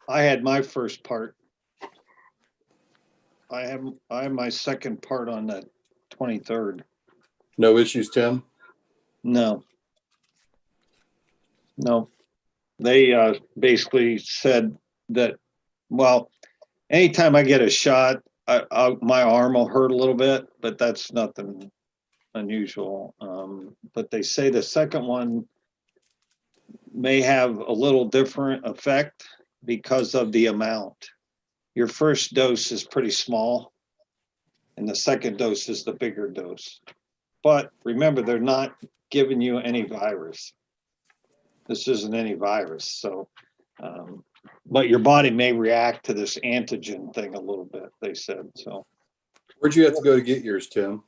I had my first part. I have my second part on the 23rd. No issues, Tim? No. They basically said that, well, anytime I get a shot, my arm will hurt a little bit, but that's nothing unusual. But they say the second one may have a little different effect because of the amount. Your first dose is pretty small, and the second dose is the bigger dose. But remember, they're not giving you any virus. This isn't any virus, so but your body may react to this antigen thing a little bit, they said. So Where'd you have to go to get yours, Tim?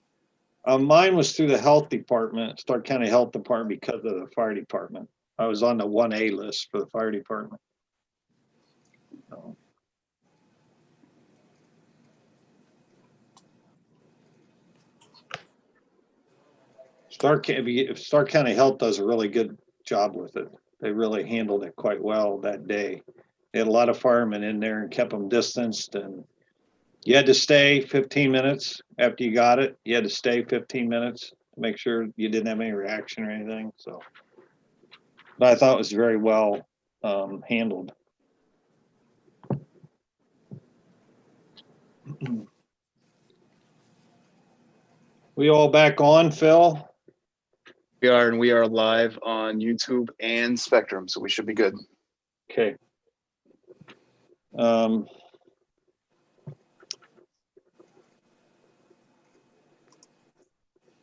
mine was through the health department, Stark County Health Department, because of the fire department. I was on the 1A list for the fire department. So. Stark County Health does a really good job with it. They really handled it quite well that day. They had a lot of firemen in there and kept them distanced, and you had to stay 15 minutes after you got it. You had to stay 15 minutes to make sure you didn't have any reaction or anything. So, but I thought it was very well handled. We all back on, Phil? We are, and we are live on YouTube and Spectrum, so we should be good. Okay.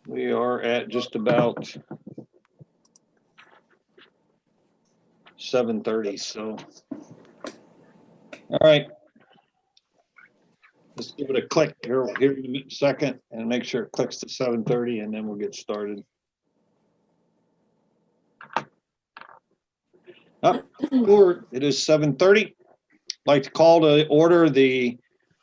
We are at just about 7:30, so. All right. Let's give it a click here in a second and make sure it clicks to 7:30, and then we'll get started. It is 7:30. I'd like to call to order the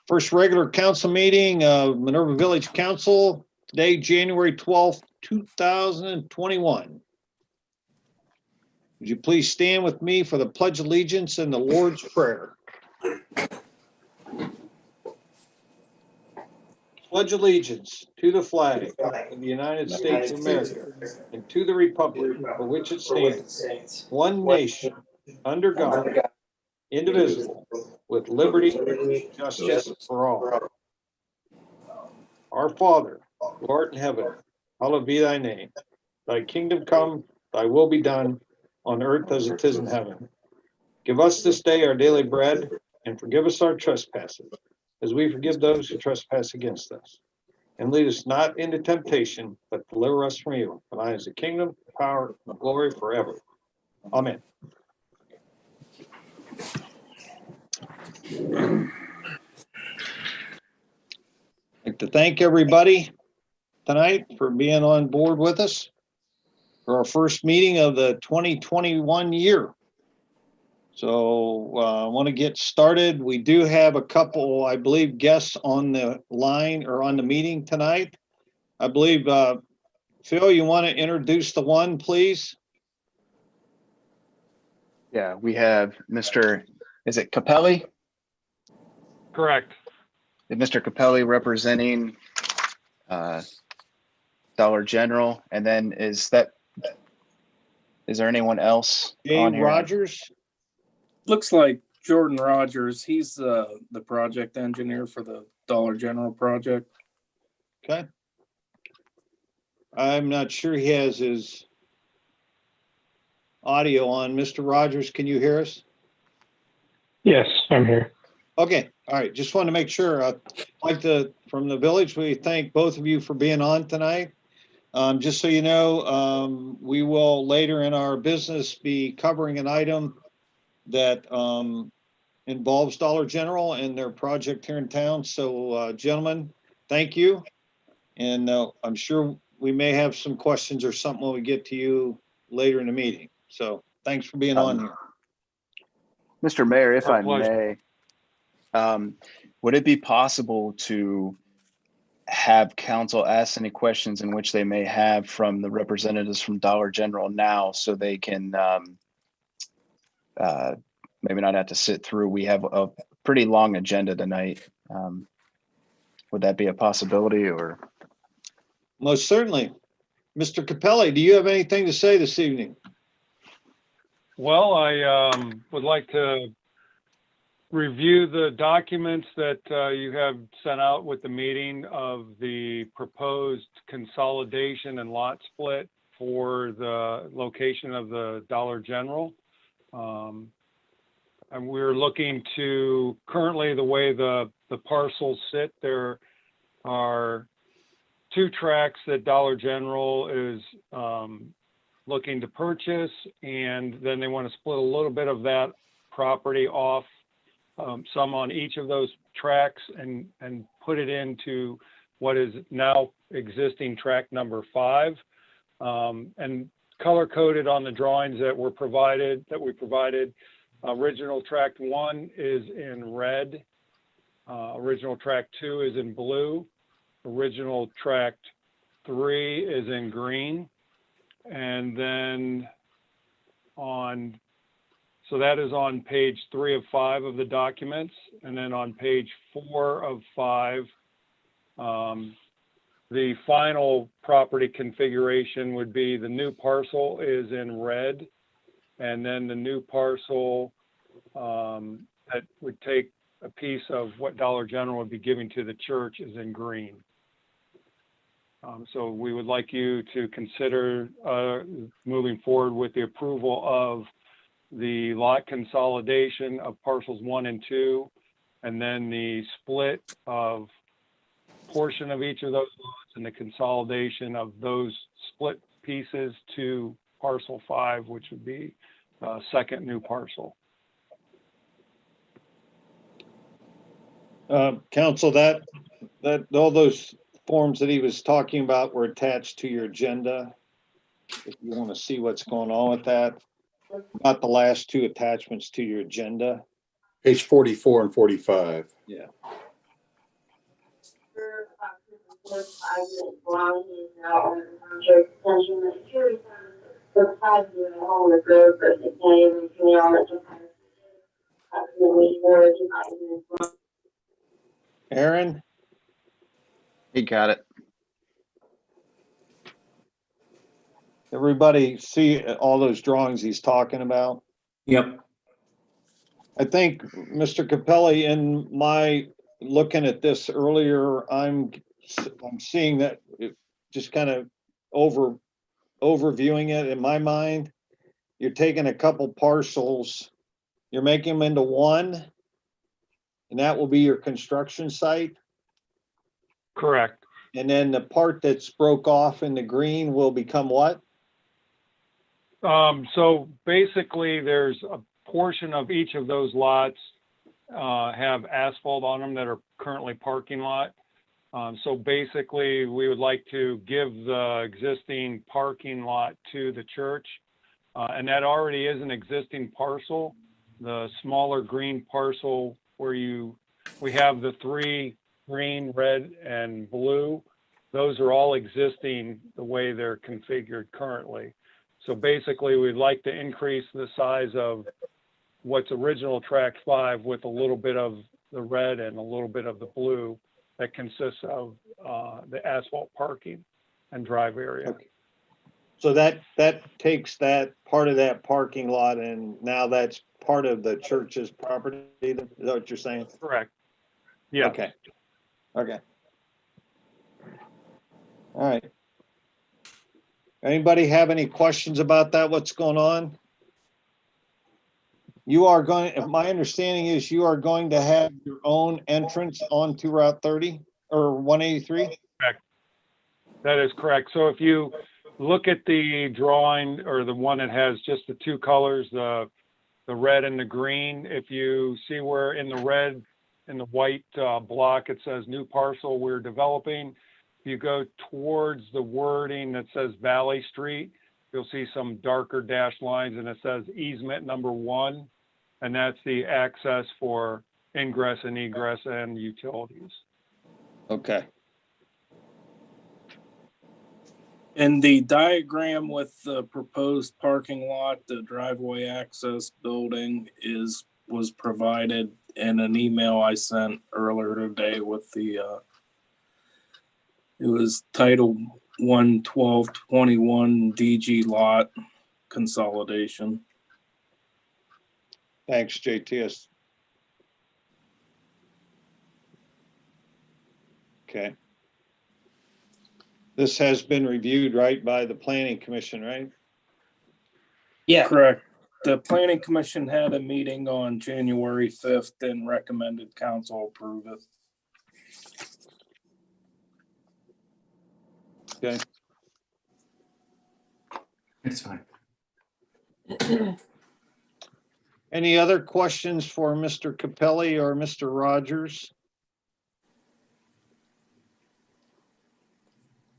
first regular council meeting of Minerva Village Council, today, January 12th, 2021. Would you please stand with me for the Pledge of Allegiance and the Lord's Prayer? Pledge allegiance to the flag of the United States of America and to the republic for which it stands, one nation, under God, indivisible, with liberty and justice for all. Our Father, who art in heaven, hallowed be thy name. Thy kingdom come, thy will be done, on earth as it is in heaven. Give us this day our daily bread, and forgive us our trespasses, as we forgive those who trespass against us. And lead us not into temptation, but deliver us from evil. For thine is the kingdom, the power, and the glory forever. Amen. I'd like to thank everybody tonight for being on board with us for our first meeting of the 2021 year. So I want to get started. We do have a couple, I believe, guests on the line or on the meeting tonight. I believe, Phil, you want to introduce the one, please? Yeah, we have Mr. Is it Capelli? Correct. Mr. Capelli representing Dollar General, and then is there anyone else on here? Rogers? Looks like Jordan Rogers. He's the project engineer for the Dollar General project. Okay. I'm not sure he has his audio on. Mr. Rogers, can you hear us? Yes, I'm here. Okay, all right. Just wanted to make sure. From the village, we thank both of you for being on tonight. Just so you know, we will later in our business be covering an item that involves Dollar General and their project here in town. So, gentlemen, thank you. And I'm sure we may have some questions or something when we get to you later in the meeting. So thanks for being on here. Mr. Mayor, if Our I pleasure. may, would it be possible to have council ask any questions in which they may have from the representatives from Dollar General now, so they can maybe not have to sit through. We have a pretty long agenda tonight. Would that be a possibility, or? Most certainly. Mr. Capelli, do you have anything to say this evening? Well, I would like to review the documents that you have sent out with the meeting of the proposed consolidation and lot split for the location of the Dollar General. And we're looking to, currently the way the parcels sit, there are 2 tracts that Dollar General is looking to purchase, and then they want to split a little bit of that property off, some on each of those tracts, and put it into what is now existing tract number 5, and color coded on the drawings that we provided. Original tract 1 is in red. Original tract 2 is in blue. Original tract 3 is in green. And then so that is on page 3 of 5 of the documents. And then on page 4 of 5, the final property configuration would be the new parcel is in red. And then the new parcel that would take a piece of what Dollar General would be giving to the church is in green. So we would like you to consider moving forward with the approval of the lot consolidation of parcels 1 and 2, and then the split of portion of each of those lots and the consolidation of those split pieces to parcel 5, which would be second new parcel. Council, that all those forms that he was talking about were attached to your agenda. If you want to see what's going on with that, not the last 2 attachments to your agenda. Page 44 and 45. Yeah. Aaron? He got it. Everybody see all those drawings he's talking about? Yep. I think, Mr. Capelli, in my looking at this earlier, I'm seeing that just kind of overviewing it in my mind. You're taking a couple parcels, you're making them into one, and that will be your construction site. Correct. And then the part that's broke off in the green will become what? So basically, there's a portion of each of those lots have asphalt on them that are currently parking lot. So basically, we would like to give the existing parking lot to the church. And that already is an existing parcel. The smaller green parcel where we have the 3 green, red, and blue. Those are all existing the way they're configured currently. So basically, we'd like to increase the size of what's original tract 5 with a little bit of the red and a little bit of the blue that consists of the asphalt parking and drive area. Okay. So that takes that part of that parking lot, and now that's part of the church's property. Is that what you're saying? Correct. Yeah. Okay. Okay. All right. Anybody have any questions about that? What's going on? You are going, my understanding is you are going to have your own entrance onto Route 30 or 183? That is correct. So if you look at the drawing or the one that has just the 2 colors, the red and the green, if you see where in the red, in the white block, it says new parcel we're developing. If you go towards the wording that says Valley Street, you'll see some darker dashed lines, and it says easement number 1, and that's the access for ingress and egress and utilities. Okay. In the diagram with the proposed parking lot, the driveway access building is was provided in an email I sent earlier today with the, it was Title 11221 DG lot consolidation. Thanks, JTS. Okay. This has been reviewed, right, by the planning commission, right? Yeah, Correct. The planning commission had a meeting on January 5th and recommended council approve it. Okay. it's fine. Any other questions for Mr. Capelli or Mr. Rogers?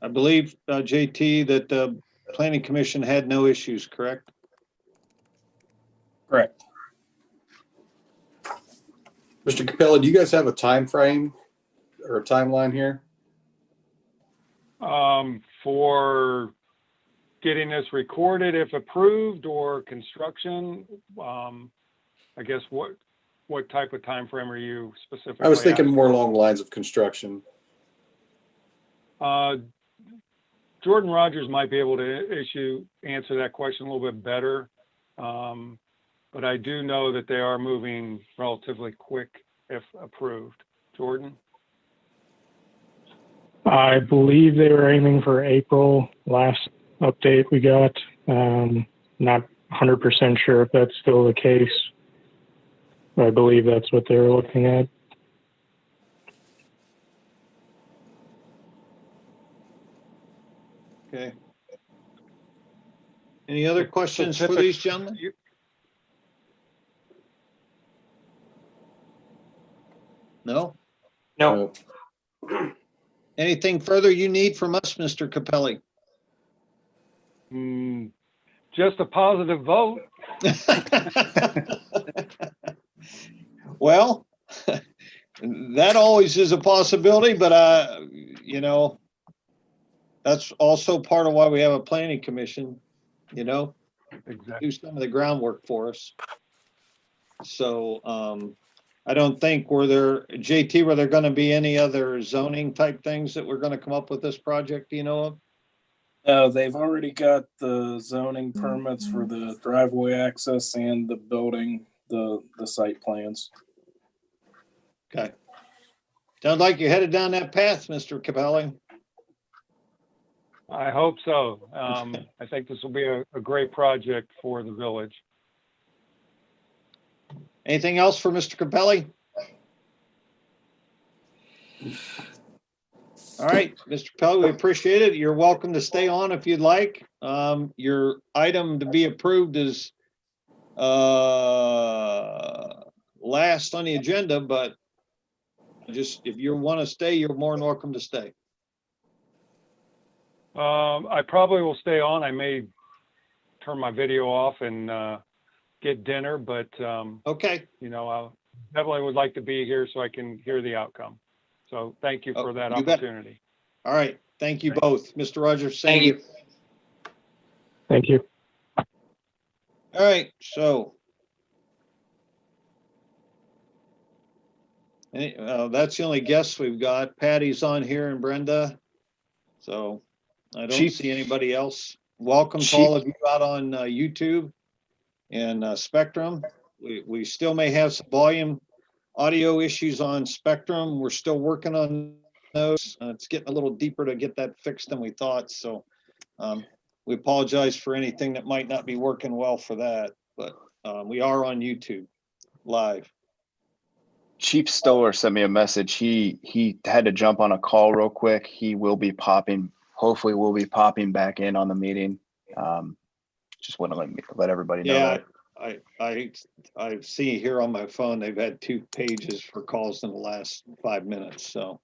I believe, JT, that the planning commission had no issues, correct? Correct. Mr. Capella, do you guys have a time frame or a timeline here? For getting this recorded, if approved, or construction, I guess what type of time frame are you specifically? I was thinking asking? more along the lines of construction. Jordan Rogers might be able to answer that question a little bit better. But I do know that they are moving relatively quick if approved. Jordan? I believe they were aiming for April, last update we got. Not 100% sure if that's still the case. I believe that's what they were looking at. Okay. Any other questions for these gentlemen? No? No, Anything further you need from us, Mr. Capelli? Just a positive vote. Well, that always is a possibility, but you know, that's also part of why we have a planning commission, you know, Exactly. do some of the groundwork for us. So, I don't think were there going to be any other zoning type things that we're going to come up with this project, do you know of? No, they've already got the zoning permits for the driveway access and the building, the site plans. Okay. Sounds like you're headed down that path, Mr. Capelli. I hope so. I think this will be a great project for the village. Anything else for Mr. Capelli? All right, Mr. Capelli, we appreciate it. You're welcome to stay on if you'd like. Your item to be approved is last on the agenda, but just if you want to stay, you're more than welcome to stay. I probably will stay on. I may turn my video off and get dinner, but Okay, you know, I definitely would like to be here so I can hear the outcome. So thank you for that you bet. opportunity. all right. Thank you both. Mr. Rogers, same thank to you. Thank you. All right, so. That's the only guests we've got. Patty's on here and Brenda. So I don't Chief- see anybody else. Welcome to all of you out on YouTube and Spectrum. We still may have some volume audio issues on Spectrum. We're still working on those. It's getting a little deeper to get that fixed than we thought. So we apologize for anything that might not be working well for that, but we are on YouTube live. Chief Stoller sent me a message. He had to jump on a call real quick. He will be popping. Hopefully, will be popping back in on the meeting. Just want to let everybody know Yeah, that. I see here on my phone, they've had 2 pages for calls in the last 5 minutes, so.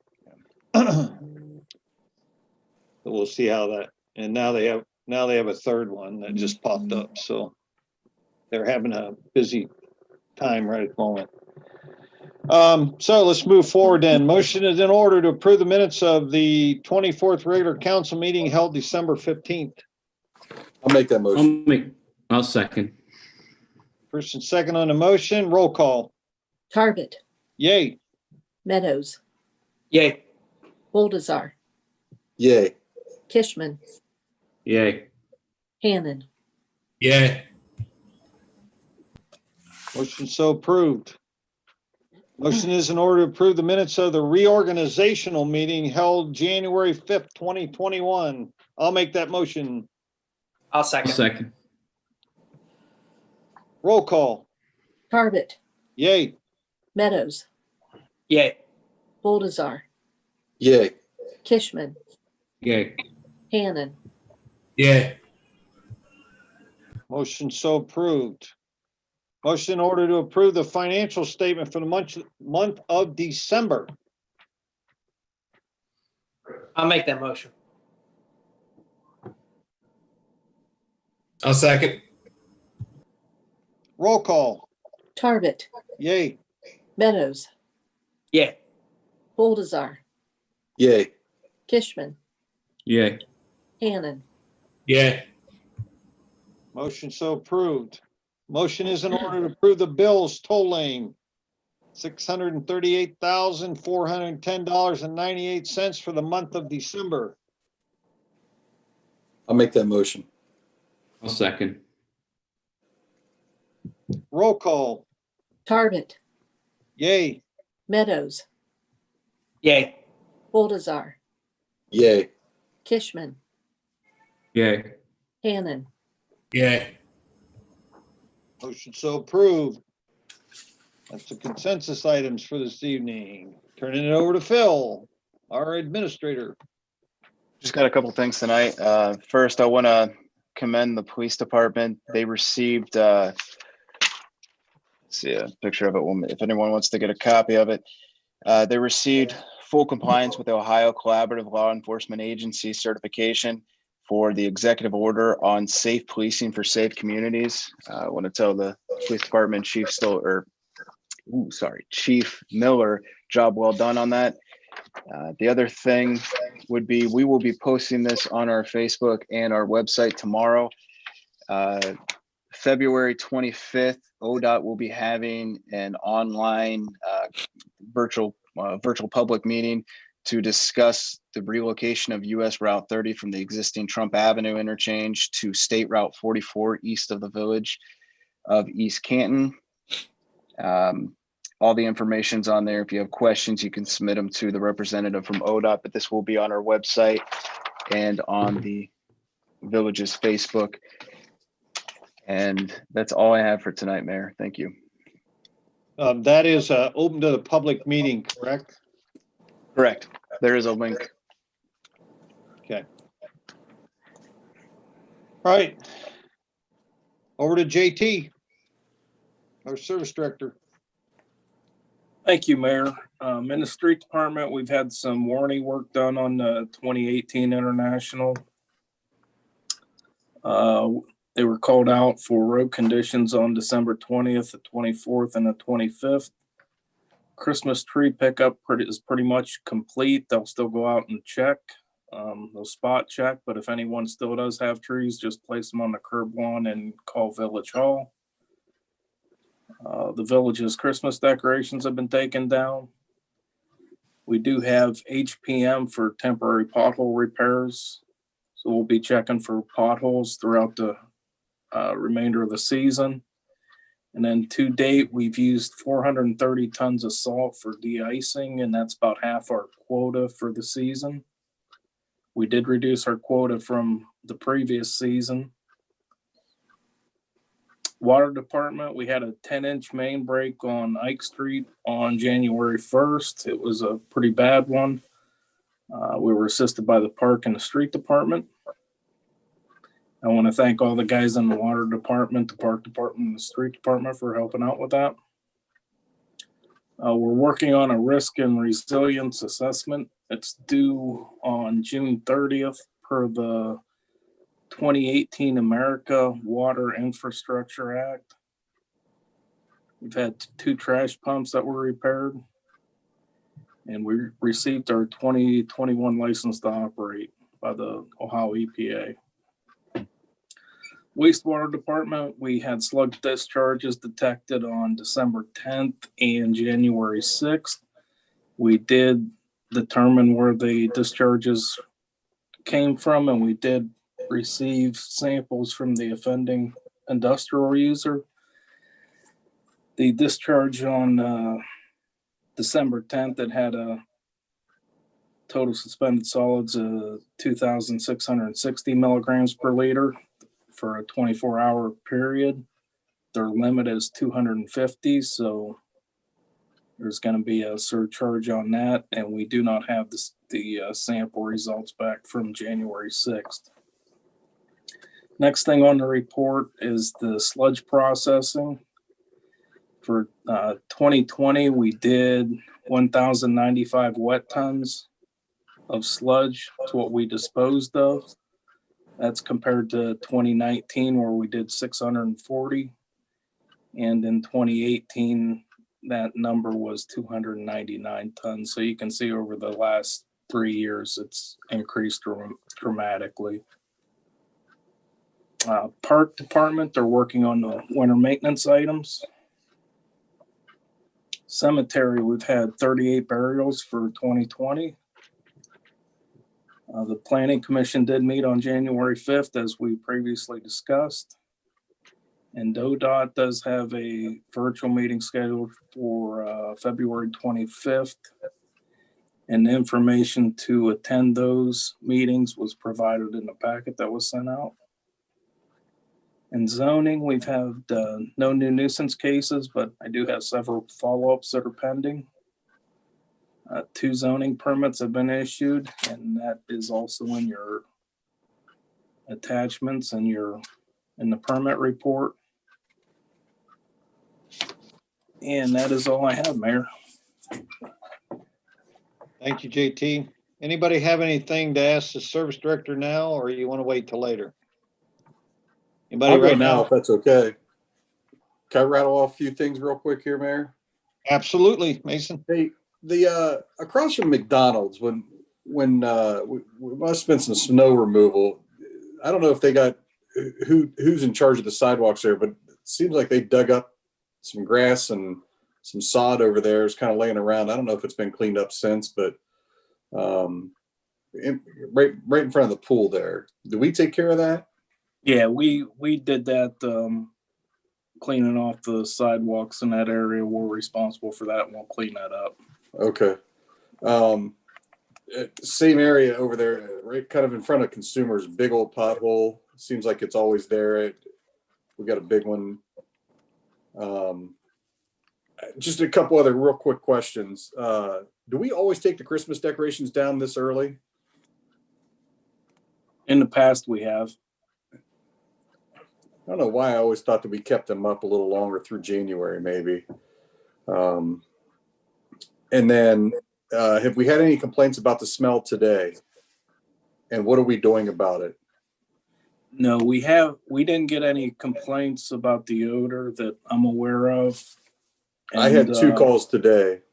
We'll see how that, and now they have a third one that just popped up, so. They're having a busy time right at the moment. So let's move forward then. Motion is in order to approve the minutes of the 24th regular council meeting held December 15th. I'll make that motion. I'll second. First and second on the motion, roll call. Tarbit, Yay. Meadows, Yay. Boldazar, Yay. Kishman, Yay. Hannon. Yay. Motion so approved. Motion is in order to approve the minutes of the reorganizational meeting held January 5th, 2021. I'll make that motion. I'll second. Roll call. Tarbit, Yay. Meadows, Yay. Boldazar, Yay. Kishman, Yay. Hannon. Yay. Motion so approved. Motion in order to approve the financial statement for the month of December. I'll make that motion. I'll second. Roll call. Tarbit, Yay. Meadows, Yay. Boldazar, Yay. Kishman, Yay. Hannon. Yay. Motion so approved. Motion is in order to approve the bills totaling $638,410.98 for the month of December. I'll make that motion. I'll second. Roll call. Tarbit, Yay. Meadows, Yay. Boldazar, Yay. Kishman, Yay. Hannon. Yay. Motion so approved. That's the consensus items for this evening. Turning it over to Phil, our administrator. Just got a couple things tonight. First, I want to commend the police department. They received, let's see a picture of it if anyone wants to get a copy of it. They received full compliance with the Ohio Collaborative Law Enforcement Agency certification for the executive order on safe policing for safe communities. I want to tell the police department Chief Miller, job well done on that. The other thing would be, we will be posting this on our Facebook and our website tomorrow. February 25th, ODOT will be having an online virtual public meeting to discuss the relocation of US Route 30 from the existing Trump Avenue interchange to State Route 44 east of the village of East Canton. All the information's on there. If you have questions, you can submit them to the representative from ODOT, but this will be on our website and on the village's Facebook. And that's all I have for tonight, Mayor. Thank you. That is open to the public meeting, correct? Correct. There is a link. Okay. All right. Over to JT, our service director. Thank you, Mayor. In the street department, we've had some warning work done on the 2018 International. They were called out for road conditions on December 20th, the 24th, and the 25th. Christmas tree pickup is pretty much complete. They'll still go out and check. They'll spot check, but if anyone still does have trees, just place them on the curb lawn and call Village Hall. The village's Christmas decorations have been taken down. We do have HPM for temporary pothole repairs. So we'll be checking for potholes throughout the remainder of the season. And then to date, we've used 430 tons of salt for de-icing, and that's about half our quota for the season. We did reduce our quota from the previous season. Water department, we had a 10-inch main break on Ike Street on January 1st. It was a pretty bad one. We were assisted by the park and the street department. I want to thank all the guys in the water department, the park department, and the street department for helping out with that. We're working on a risk and resilience assessment. It's due on June 30th per the 2018 America Water Infrastructure Act. We've had 2 trash pumps that were repaired, and we received our 2021 license to operate by the Ohio EPA. Wastewater department, we had sludge discharges detected on December 10th and January 6th. We did determine where the discharges came from, and we did receive samples from the offending industrial user. The discharge on December 10th, it had a total suspended solids of 2,660 milligrams per liter for a 24-hour period. Their limit is 250, so there's going to be a surcharge on that, and we do not have the sample results back from January 6th. Next thing on the report is the sludge processing. For 2020, we did 1,095 wet tons of sludge to what we disposed of. That's compared to 2019, where we did 640. And in 2018, that number was 299 tons. So you can see over the last 3 years, it's increased dramatically. Park department, they're working on the winter maintenance items. Cemetery, we've had 38 burials for 2020. The Planning Commission did meet on January 5th, as we previously discussed. And ODOT does have a virtual meeting scheduled for February 25th. And the information to attend those meetings was provided in the packet that was sent out. In zoning, we've had no new nuisance cases, but I do have several follow-ups that are pending. 2 zoning permits have been issued, and that is also in your attachments and in the permit report. And that is all I have, Mayor. Thank you, JT. Anybody have anything to ask the service director now, or you want to wait till later? Anybody I'll go right now now? if that's okay. Can I rattle off a few things real quick here, Mayor? Absolutely, Mason. Hey, the across from McDonald's, when we must have been some snow removal. I don't know if they got who's in charge of the sidewalks there, but it seems like they dug up some grass and some sod over there. It's kind of laying around. I don't know if it's been cleaned up since, but right in front of the pool there. Do we take care of that? Yeah, we did that, cleaning off the sidewalks in that area. We're responsible for that, and we'll clean that up. Okay. Same area over there, right kind of in front of Consumers, big old pothole. Seems like it's always there. We got a big one. Just a couple other real quick questions. Do we always take the Christmas decorations down this early? In the past, we have. I don't know why I always thought that we kept them up a little longer through January, maybe. And then have we had any complaints about the smell today? And what are we doing about it? No, we didn't get any complaints about the odor that I'm aware of. I had 2 calls today.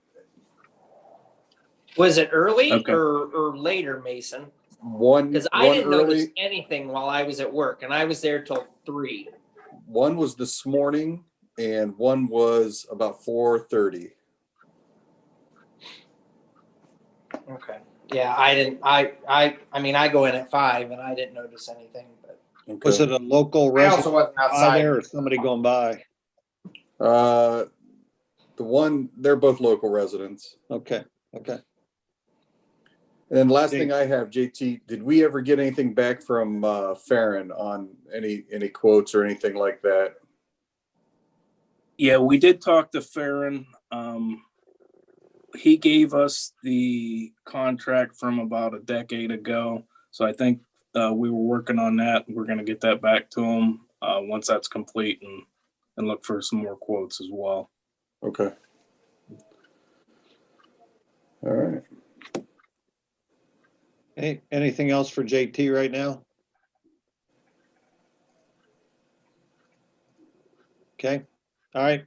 Was it early Okay. or later, Mason? One Because I didn't notice early, anything while I was at work, and I was there till 3. one was this morning, and one was about 4:30. Okay. Yeah, I didn't. I mean, I go in at 5, and I didn't notice anything. But Okay. Was it a local I resident also wasn't outside. there or somebody going by? The one, they're both local residents. Okay, okay. And then last thing I have, JT, did we ever get anything back from Farron on any quotes or anything like that? Yeah, we did talk to Farron. He gave us the contract from about a decade ago. So I think we were working on that. We're going to get that back to him once that's complete and look for some more quotes as well. Okay. All right. Hey, anything else for JT right now? Okay, all right.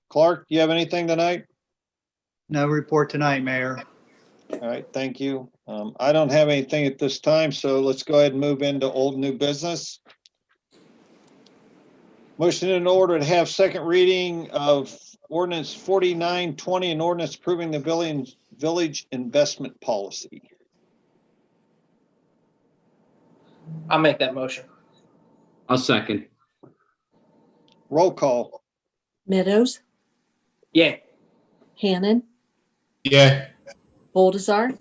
Clark, you have anything tonight? No report tonight, Mayor. All right, thank you. I don't have anything at this time, so let's go ahead and move into old new business. Motion in order to have second reading of ordinance 4920, an ordinance approving the village investment policy. I'll make that motion. I'll second. Roll call. Meadows, Yay. Hannon, Yay. Boldazar,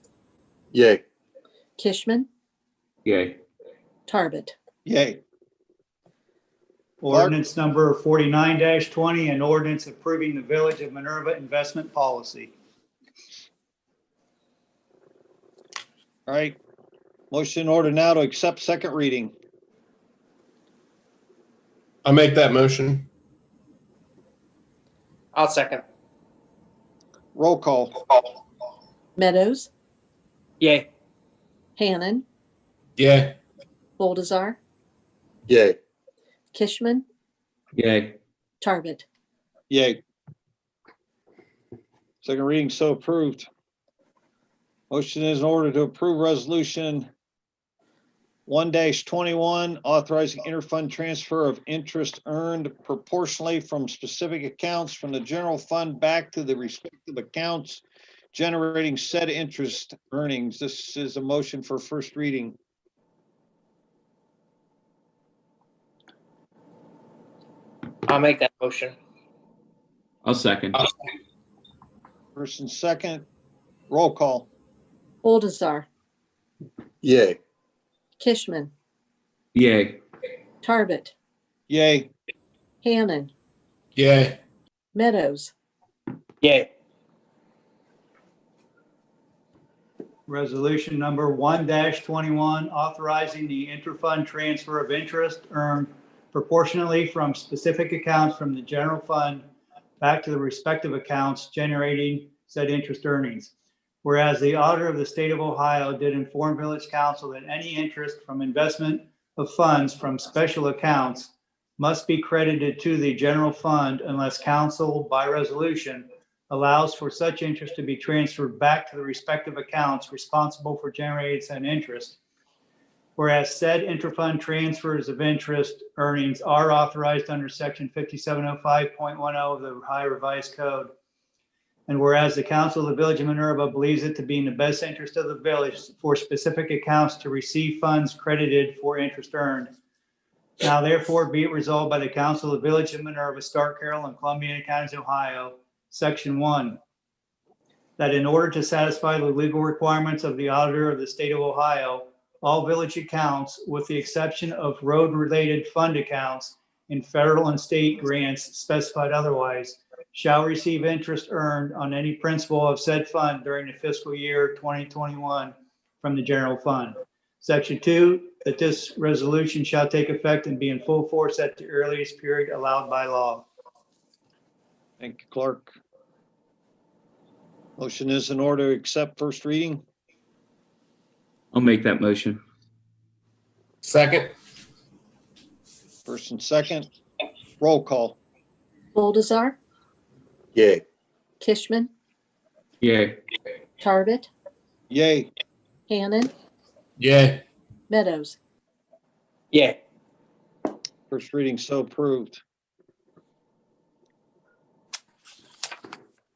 Yay. Kishman, Yay. Tarbit. Yay. Ordinance number 49-20, an ordinance approving the Village of Minerva investment policy. All right. Motion in order now to accept second reading. I'll make that motion. I'll second. Roll call. Meadows, Yay. Hannon, Yay. Boldazar, Yay. Kishman, Yay. Tarbit. Yay. Second reading so approved. Motion is in order to approve resolution 1-21, authorizing interfund transfer of interest earned proportionally from specific accounts from the general fund back to the respective accounts generating said interest earnings. This is a motion for first reading. I'll make that motion. I'll second. First and second, roll call. Boldazar, Yay. Kishman, Yay. Tarbit, Yay. Hannon, Yay. Meadows, Yay. Resolution number 1-21, authorizing the interfund transfer of interest earned proportionally from specific accounts from the general fund back to the respective accounts generating said interest earnings. Whereas the auditor of the state of Ohio did inform village council that any interest from investment of funds from special accounts must be credited to the general fund unless council by resolution allows for such interest to be transferred back to the respective accounts responsible for generating said interest. Whereas said interfund transfers of interest earnings are authorized under section 5705.10 of the Ohio Revised Code. And whereas the council of the Village of Minerva believes it to be in the best interest of the village for specific accounts to receive funds credited for interest earned. Now therefore be it resolved by the council of the Village of Minerva, Stark, Carroll, and Columbiana Counties, Ohio, Section 1, that in order to satisfy the legal requirements of the auditor of the state of Ohio, all village accounts, with the exception of road-related fund accounts in federal and state grants specified otherwise, shall receive interest earned on any principal of said fund during the fiscal year 2021 from the general fund. Section 2, that this resolution shall take effect and be in full force at the earliest period allowed by law. Thank you, clerk. Motion is in order to accept first reading. I'll make that motion. Second. First and second, roll call. Boldazar, Yay. Kishman, Yay. Tarbit, Yay. Hannon, Yay. Meadows. Yay. First reading so approved.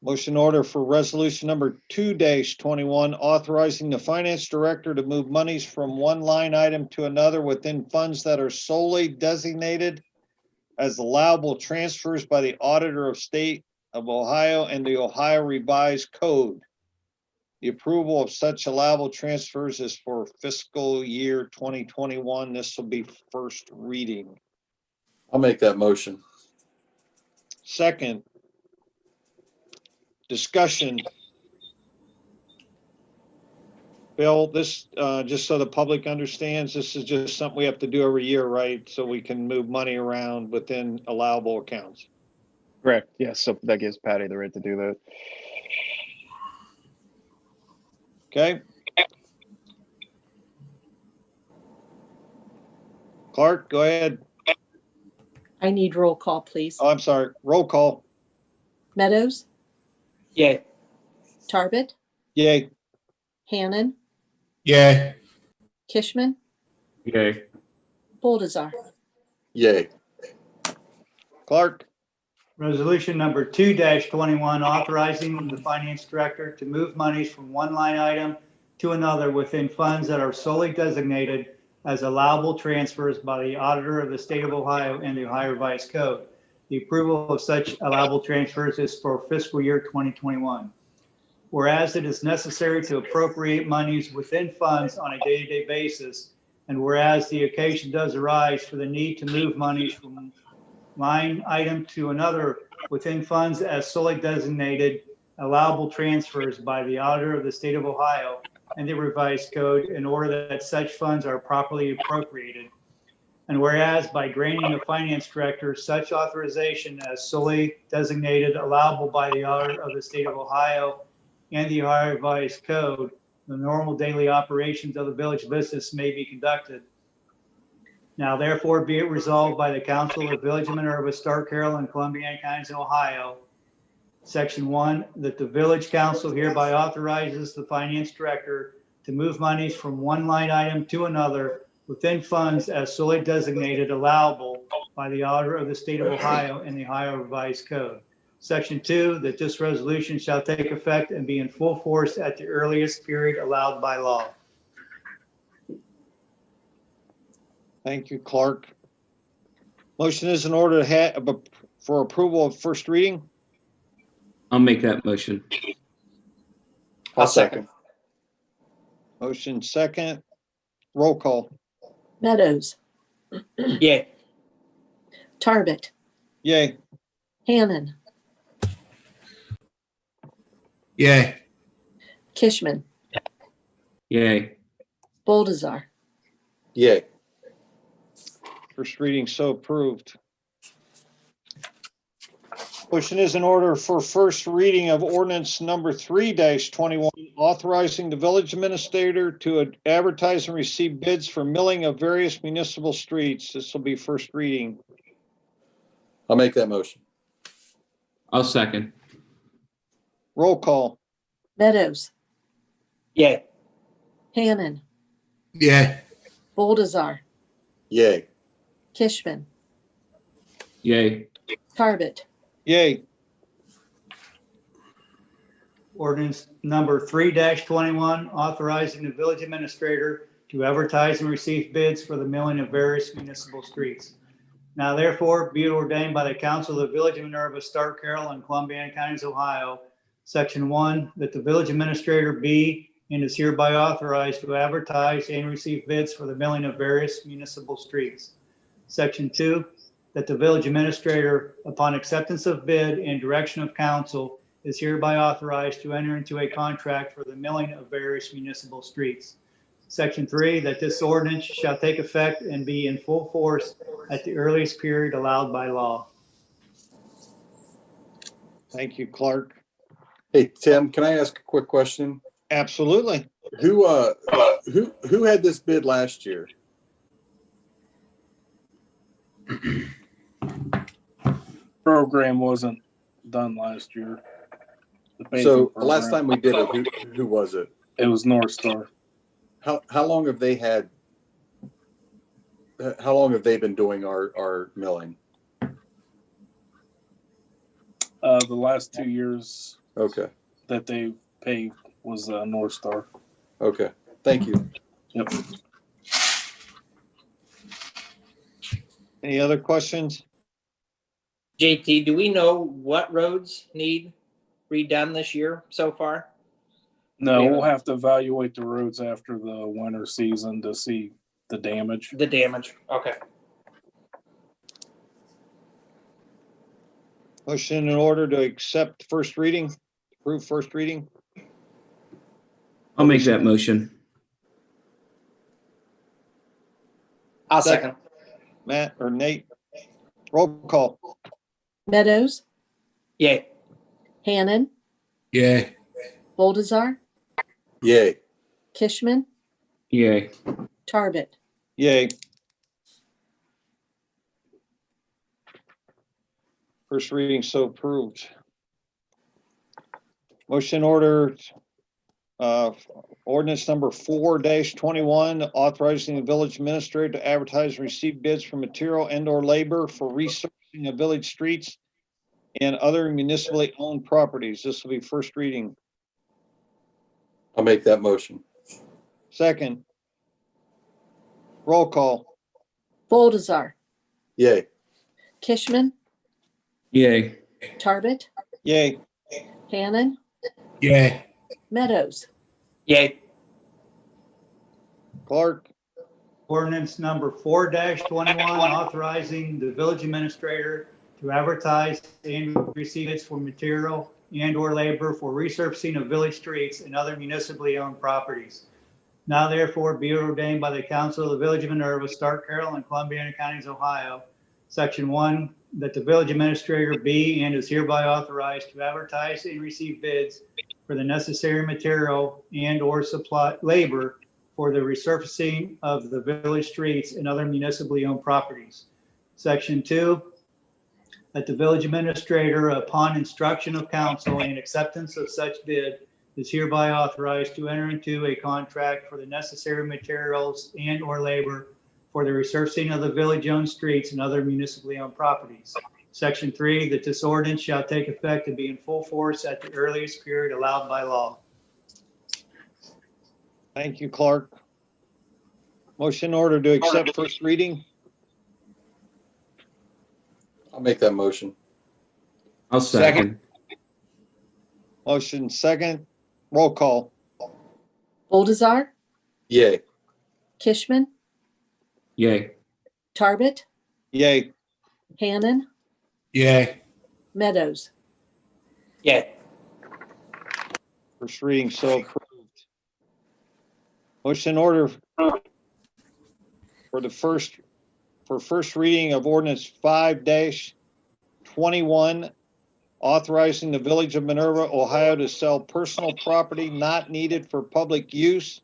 Motion order for resolution number 2-21, authorizing the finance director to move monies from one line item to another within funds that are solely designated as allowable transfers by the auditor of state of Ohio and the Ohio Revised Code. The approval of such allowable transfers is for fiscal year 2021. This will be first reading. I'll make that motion. Second, discussion. Bill, this, just so the public understands, this is just something we have to do every year, right? So we can move money around within allowable accounts. Correct. Yes. So that gives Patty the right to do that. Okay. Clark, go ahead. I need roll call, please. Oh, I'm sorry. Roll call. Meadows, Yay. Tarbit, Yay. Hannon, Yay. Kishman, Yay. Boldazar. Yay. Clark, Resolution number 2-21, authorizing the finance director to move monies from one line item to another within funds that are solely designated as allowable transfers by the auditor of the state of Ohio and the Ohio Revised Code. The approval of such allowable transfers is for fiscal year 2021. Whereas it is necessary to appropriate monies within funds on a day-to-day basis, and whereas the occasion does arise for the need to move monies from line item to another within funds as solely designated allowable transfers by the auditor of the state of Ohio and the revised code in order that such funds are properly appropriated. And whereas by granting the finance director such authorization as solely designated allowable by the auditor of the state of Ohio and the Ohio revised code, the normal daily operations of the village business may be conducted. Now therefore be it resolved by the Council of the Village of Minerva, Stark, Carroll, and Columbiana Counties, Ohio, Section 1, that the Village Council hereby authorizes the Finance Director to move monies from one line item to another within funds as solely designated allowable by the Auditor of the State of Ohio and the Ohio Revised Code. Section 2, that this resolution shall take effect and be in full force at the earliest period allowed by law. thank you, Clark. Motion is in order to have, for approval of first reading. I'll make that motion. I'll second. Motion second. Roll call. Meadows, Yay. Tarbit, Yay. Hannan, Yay. Kishman, Yay. Boldazar. Yay. First reading so approved. Motion is in order for first reading of ordinance number 3-21, authorizing the village administrator to advertise and receive bids for milling of various municipal streets. This will be first reading. I'll make that motion. I'll second. Roll call. Meadows, Yay. Hannan, Yay. Boldazar, Yay. Kishman, Yay. Tarbit. Yay. Ordinance number 3-21, authorizing the village administrator to advertise and receive bids for the milling of various municipal streets. Now therefore be it ordained by the Council of the Village of Minerva, Stark, Carroll, and Columbiana Counties, Ohio, Section 1, that the village administrator be and is hereby authorized to advertise and receive bids for the milling of various municipal streets. Section 2, that the village administrator, upon acceptance of bid and direction of council, is hereby authorized to enter into a contract for the milling of various municipal streets. Section 3, that this ordinance shall take effect and be in full force at the earliest period allowed by law. Thank you, Clark. Hey, Tim, can I ask a quick question? Absolutely. Who had this bid last year? Program wasn't done last year. So the last time we did it, who was it? It was North Star. How long have they had? How long have they been doing our milling? The last 2 years Okay. that they paid was North Star. Okay. Thank you. Yep. Any other questions? JT, do we know what roads need redone this year so far? No, Yeah. we'll have to evaluate the roads after the winter season to see the damage. The damage. Okay. Motion in order to accept first reading, approve first reading. I'll make that motion. I'll second. Matt or Nate? Roll call. Meadows, Yay. Hannan, Yay. Boldazar, Yay. Kishman, Yay. Tarbit. Yay. First reading so approved. Motion order Ordinance number 4-21, authorizing the village administrator to advertise and receive bids for material and/or labor for resurfacing of village streets and other municipally owned properties. This will be first reading. I'll make that motion. Second. Roll call. Boldazar, Yay. Kishman, Yay. Tarbit, Yay. Hannon, Yay. Meadows. Yay. Clark. Ordinance number 4-21, authorizing the village administrator to advertise and receive bids for material and/or labor for resurfacing of village streets and other municipally owned properties. Now therefore be ordained by the Council of the Village of Minerva, Stark, Carroll, and Columbiana Counties, Ohio, Section 1, that the village administrator be and is hereby authorized to advertise and receive bids for the necessary material and/or supply labor for the resurfacing of the village streets and other municipally owned properties. Section 2, that the village administrator, upon instruction of council and acceptance of such bid, is hereby authorized to enter into a contract for the necessary materials and/or labor for the resurfacing of the village-owned streets and other municipally owned properties. Section 3, that this ordinance shall take effect and be in full force at the earliest period allowed by law. Thank you, Clark. Motion in order to accept first reading. I'll make that motion. I'll second. Motion second. Roll call. Boldazar, Yay. Kishman, Yay. Tarbit, Yay. Hannon, Yay. Meadows. Yay. First reading so approved. Motion in order for first reading of ordinance 5-21, authorizing the Village of Minerva, Ohio to sell personal property not needed for public use,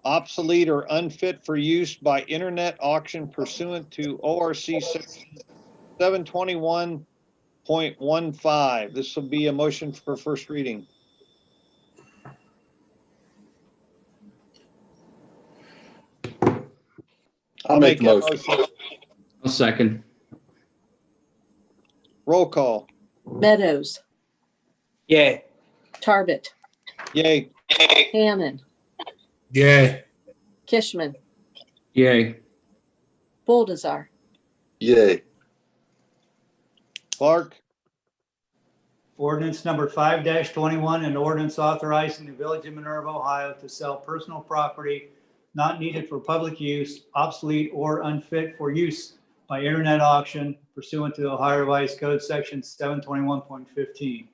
obsolete or unfit for use by internet auction pursuant to ORC section 721.15. This will be a motion for first reading. I'll make the that motion. I'll second. Roll call. Meadows, Yay. Tarbit, Yay. Hannon, Yay. Kishman, Yay. Boldazar, Yay. Clark. Ordinance number 5-21, an ordinance authorizing the Village of Minerva, Ohio to sell personal property not needed for public use, obsolete or unfit for use by internet auction pursuant to the Ohio Revised Code section 721.15.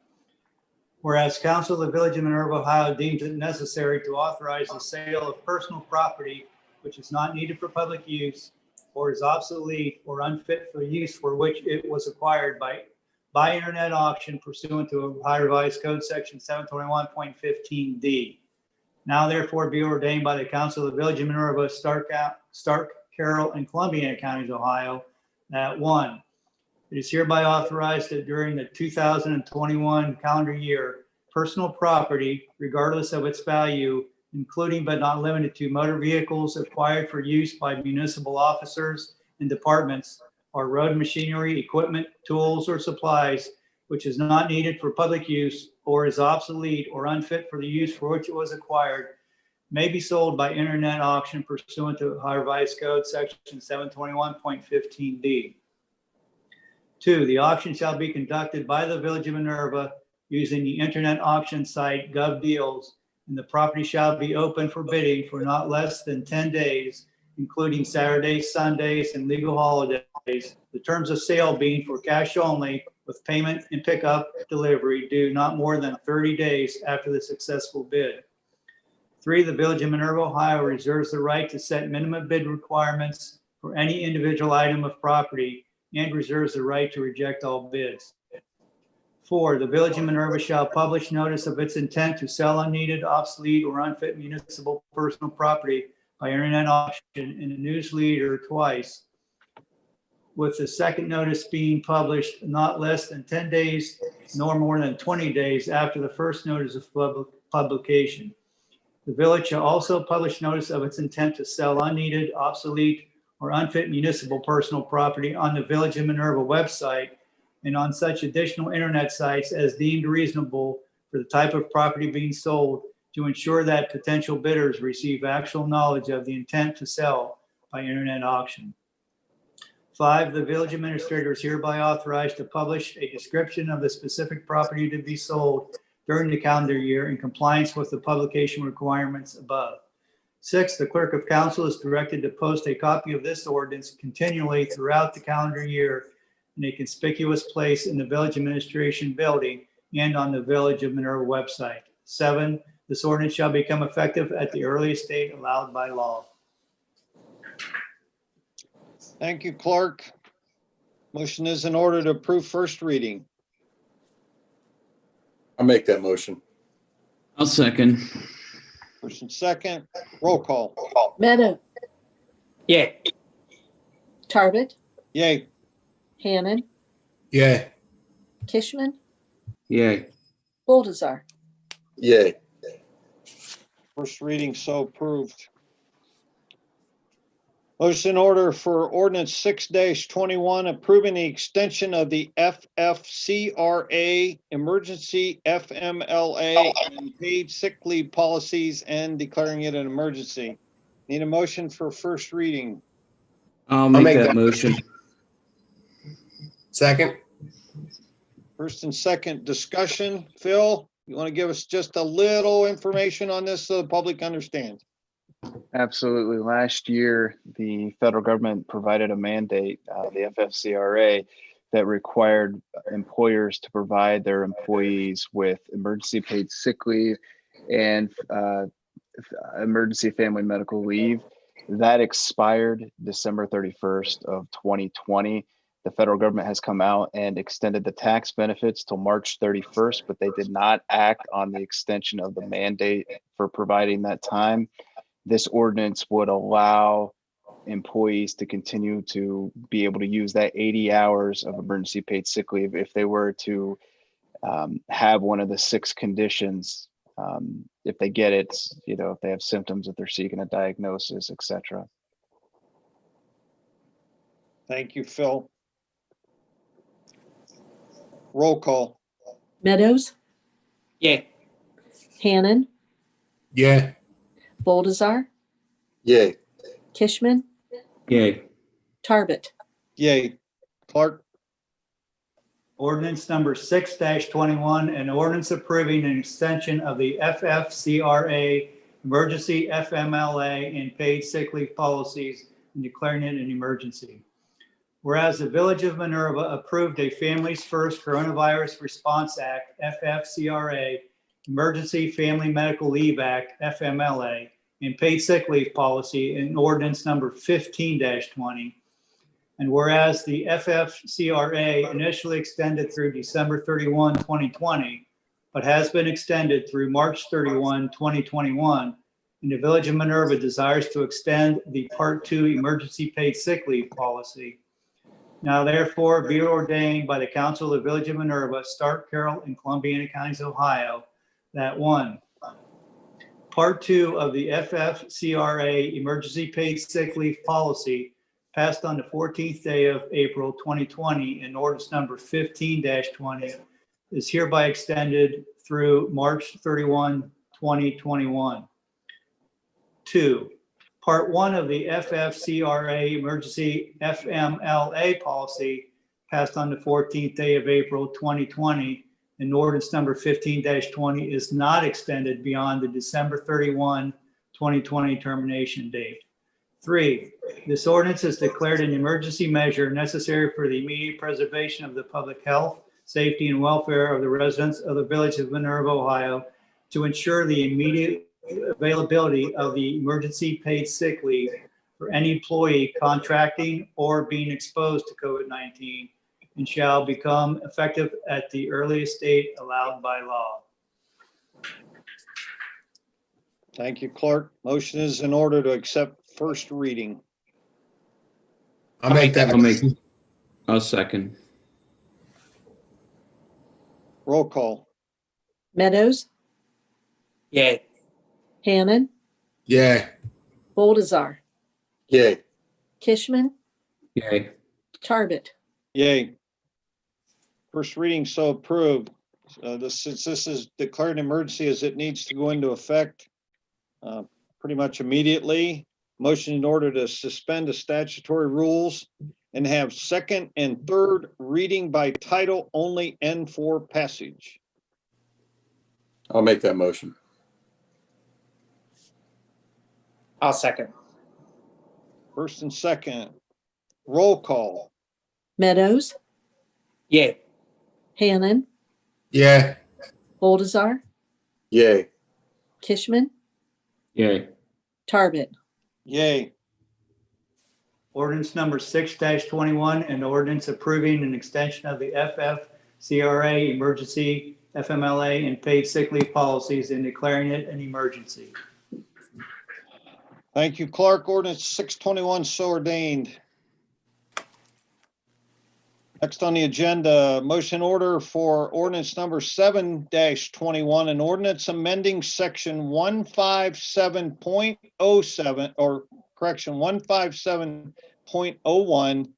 Whereas Council of the Village of Minerva, Ohio deems it necessary to authorize the sale of personal property which is not needed for public use or is obsolete or unfit for use for which it was acquired by internet auction pursuant to Ohio Revised Code section 721.15D. Now therefore be ordained by the Council of the Village of Minerva, Stark, Carroll, and Columbiana Counties, Ohio, that 1, it is hereby authorized that during the 2021 calendar year, personal property, regardless of its value, including but not limited to motor vehicles acquired for use by municipal officers and departments, or road machinery, equipment, tools, or supplies, which is not needed for public use or is obsolete or unfit for the use for which it was acquired, may be sold by internet auction pursuant to Ohio Revised Code section 721.15D. 2, the auction shall be conducted by the Village of Minerva using the internet auction site GovDeals, and the property shall be open for bidding for not less than 10 days, including Saturdays, Sundays, and legal holidays. The terms of sale being for cash only, with payment and pickup delivery due not more than 30 days after the successful bid. 3, the Village of Minerva, Ohio reserves the right to set minimum bid requirements for any individual item of property and reserves the right to reject all bids. 4, the Village of Minerva shall publish notice of its intent to sell unneeded, obsolete, or unfit municipal personal property by internet auction in a newsletter twice, with the second notice being published not less than 10 days nor more than 20 days after the first notice of publication. The village shall also publish notice of its intent to sell unneeded, obsolete, or unfit municipal personal property on the Village of Minerva website and on such additional internet sites as deemed reasonable for the type of property being sold, to ensure that potential bidders receive actual knowledge of the intent to sell by internet auction. 5, the village administrator is hereby authorized to publish a description of the specific property to be sold during the calendar year in compliance with the publication requirements above. 6, the clerk of council is directed to post a copy of this ordinance continually throughout the calendar year in a conspicuous place in the village administration building and on the Village of Minerva website. 7, this ordinance shall become effective at the earliest date allowed by law. Thank you, Clark. Motion is in order to approve first reading. I'll make that motion. I'll second. First and second, roll call. Meadow, Yay. Tarbit, Yay. Hannon, Yay. Kishman, Yay. Boldazar. Yay. First reading so approved. Motion in order for ordinance 6-21, approving the extension of the FFCRA emergency FMLA and paid sick leave policies and declaring it an emergency. Need a motion for first reading. I'll make that motion. Second. First and second discussion. Phil, you want to give us just a little information on this so the public understands? Absolutely. Last year, the federal government provided a mandate, the FFCRA, that required employers to provide their employees with emergency paid sick leave and emergency family medical leave. That expired December 31st of 2020. The federal government has come out and extended the tax benefits till March 31st, but they did not act on the extension of the mandate for providing that time. This ordinance would allow employees to continue to be able to use that 80 hours of emergency paid sick leave if they were to have one of the 6 conditions. If they get it, if they have symptoms, if they're seeking a diagnosis, etc. Thank you, Phil. Roll call. Meadows, Yay. Hannon, Yeah. Boldazar, Yay. Kishman, Yay. Tarbit. Yay. Clark. Ordinance number 6-21, an ordinance approving an extension of the FFCRA emergency FMLA and paid sick leave policies and declaring it an emergency. Whereas the Village of Minerva approved a Families First Coronavirus Response Act, FFCRA, Emergency Family Medical Leave Act, FMLA, and paid sick leave policy in ordinance number 15-20. And whereas the FFCRA initially extended through December 31, 2020, but has been extended through March 31, 2021, and the Village of Minerva desires to extend the Part 2 emergency paid sick leave policy. Now therefore be ordained by the Council of the Village of Minerva, Stark, Carroll, and Columbiana Counties, Ohio, that 1, Part 2 of the FFCRA emergency paid sick leave policy passed on the 14th day of April 2020 in ordinance number 15-20 is hereby extended through March 31, 2021. 2, Part 1 of the FFCRA emergency FMLA policy passed on the 14th day of April 2020 in ordinance number 15-20 is not extended beyond the December 31, 2020 termination date. 3, this ordinance is declared an emergency measure necessary for the immediate preservation of the public health, safety, and welfare of the residents of the Village of Minerva, Ohio, to ensure the immediate availability of the emergency paid sick leave for any employee contracting or being exposed to COVID-19, and shall become effective at the earliest date allowed by law. Thank you, Clark. Motion is in order to accept first reading. I'll make that motion. I'll second. Roll call. Meadows, Yay. Hannan, Yeah. Boldazar, Yay. Kishman, Yay. Tarbit. Yay. First reading so approved. Since this is declared an emergency as it needs to go into effect pretty much immediately, motion in order to suspend the statutory rules and have second and third reading by title only and for passage. I'll make that motion. I'll second. First and second, roll call. Meadows, Yay. Hannan, Yeah. Boldazar, Yay. Kishman, Yay. Tarbit. Yay. Ordinance number 6-21, an ordinance approving an extension of the FFCRA emergency FMLA and paid sick leave policies and declaring it an emergency. Thank you, Clark. Ordinance 621 so ordained. Next on the agenda, motion order for ordinance number 7-21, an ordinance amending section 157.07, or correction, 157.01,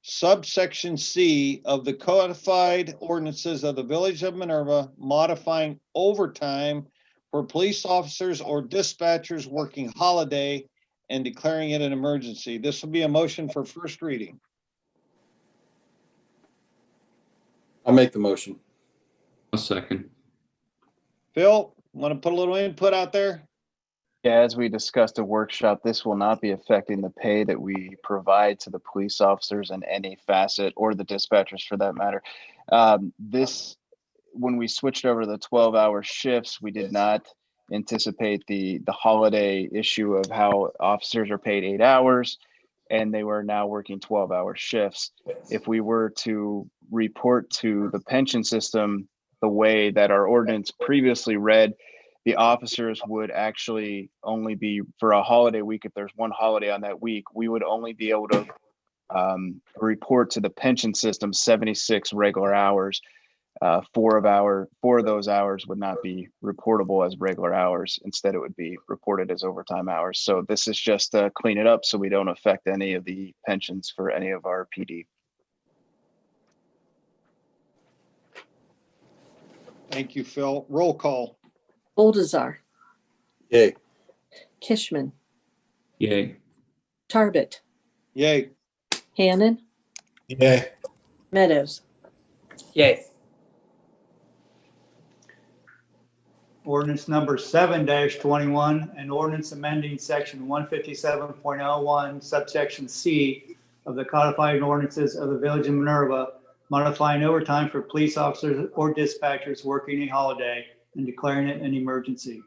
subsection C of the codified ordinances of the Village of Minerva, modifying overtime for police officers or dispatchers working holiday and declaring it an emergency. This will be a motion for first reading. I'll make the motion. I'll second. Phil, want to put a little input out there? Yeah, as we discussed at workshop, this will not be affecting the pay that we provide to the police officers in any facet, or the dispatchers for that matter. When we switched over to the 12-hour shifts, we did not anticipate the holiday issue of how officers are paid 8 hours and they were now working 12-hour shifts. If we were to report to the pension system the way that our ordinance previously read, the officers would actually only be, for a holiday week, if there's one holiday on that week, we would only be able to report to the pension system 76 regular hours. 4 of those hours would not be reportable as regular hours. Instead, it would be reported as overtime hours. So this is just to clean it up so we don't affect any of the pensions for any of our PD. Thank you, Phil. Roll call. Boldazar, Yay. Kishman, Yay. Tarbit, Yay. Hannan, Yeah. Meadows. Yay. Ordinance number 7-21, an ordinance amending section 157.01, subsection C of the codified ordinances of the Village of Minerva, modifying overtime for police officers or dispatchers working a holiday and declaring it an emergency.